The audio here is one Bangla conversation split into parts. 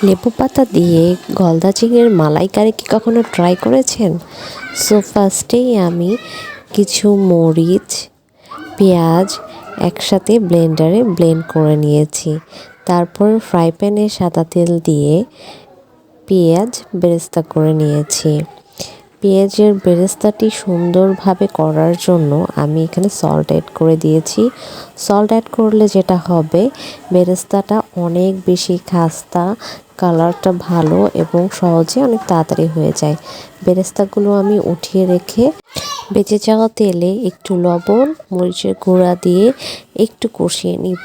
লেবু পাতা দিয়ে গলদা চিংড়ির মালাইকারি কি কখনো ট্রাই করেছেন? সো ফার্স্টেই আমি কিছু মরিচ, পেঁয়াজ একসাথে ব্লেন্ডারে ব্লেন্ড করে নিয়েছি। তারপর ফ্রাই প্যানে সাদা তেল দিয়ে পেঁয়াজ বেরেস্তা করে নিয়েছি। পেঁয়াজের বেরেস্তাটি সুন্দরভাবে করার জন্য আমি এখানে সল্ট অ্যাড করে দিয়েছি। সল্ট অ্যাড করলে যেটা হবে, বেরেস্তাটা অনেক বেশি খাস্তা, কালারটা ভালো এবং সহজে অনেক তাড়াতাড়ি হয়ে যায়। বেরেস্তাগুলো আমি উঠিয়ে রেখে বেঁচে যাওয়া তেলে একটু লবণ, মরিচের গুঁড়া দিয়ে একটু কষিয়ে নিব।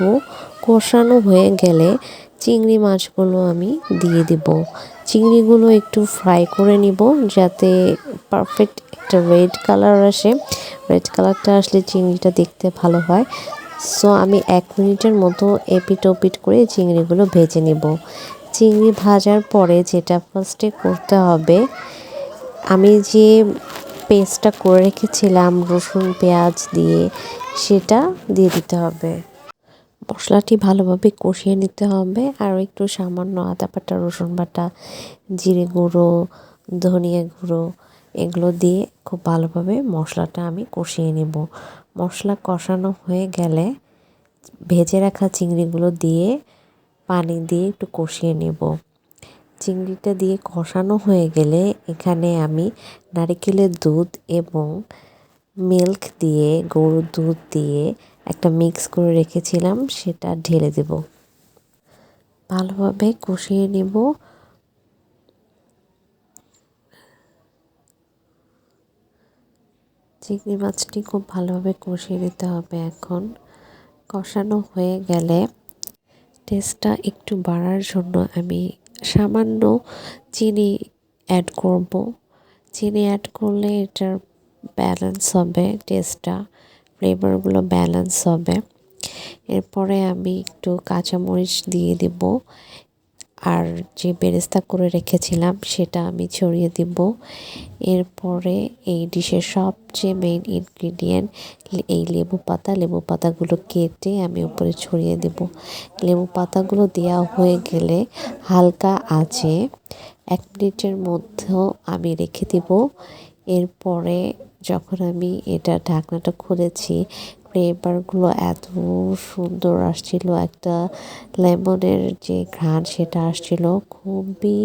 কষানো হয়ে গেলে চিংড়ি মাছগুলো আমি দিয়ে দিব। চিংড়িগুলো একটু ফ্রাই করে নিব যাতে পারফেক্ট একটা রেড কালার আসে। রেড কালারটা আসলে চিংড়িটা দেখতে ভালো হয়। সো আমি 1 মিনিটের মতো এপিট ওপিট করে চিংড়িগুলো ভেজে নিব। চিংড়ি ভাজার পরে যেটা ফার্স্টে করতে হবে, আমি যে পেস্টটা করে রেখেছিলাম রসুন পেঁয়াজ দিয়ে, সেটা দিয়ে দিতে হবে। মশলাটি ভালোভাবে কষিয়ে নিতে হবে আর একটু সামান্য আদা বাটা, রসুন বাটা, জিরে গুঁড়ো, ধনিয়া গুঁড়ো এগুলো দিয়ে খুব ভালোভাবে মশলাটা আমি কষিয়ে নেব। মশলা কষানো হয়ে গেলে ভেজে রাখা চিংড়িগুলো দিয়ে পানি দিয়ে একটু কষিয়ে নেব। চিংড়িটা দিয়ে কষানো হয়ে গেলে এখানে আমি নারকেলের দুধ এবং মিল্ক দিয়ে, গরুর দুধ দিয়ে একটা মিক্স করে রেখেছিলাম, সেটা ঢেলে দেব। ভালোভাবে কষিয়ে নেব। চিংড়ি মাছটি খুব ভালোভাবে কষিয়ে নিতে হবে। এখন কষানো হয়ে গেলে টেস্টটা একটু বাড়ার জন্য আমি সামান্য চিনি অ্যাড করব। চিনি অ্যাড করলে এটার ব্যালেন্স হবে, টেস্টটা, ফ্লেভারগুলো ব্যালেন্স হবে। এরপরে আমি একটু কাঁচামরিচ দিয়ে দিব আর যে বেরেস্তা করে রেখেছিলাম সেটা আমি ছড়িয়ে দিব। এরপরে এই ডিশের সবচেয়ে মেইন ইনগ্রিডিয়েন্ট এই লেবু পাতা। লেবু পাতাগুলো কেটে আমি উপরে ছড়িয়ে দেব। লেবু পাতাগুলো দেওয়া হয়ে গেলে হালকা আঁচে 1 মিনিটের মধ্যেও আমি রেখে দিব। এরপরে যখন আমি এটা ঢাকনাটা খুলেছি, ফ্লেভারগুলো এত সুন্দর আসছিল, একটা লেমনের যে ঘ্রাণ সেটা আসছিল, খুবই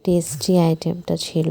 টেস্টি আইটেমটা ছিল।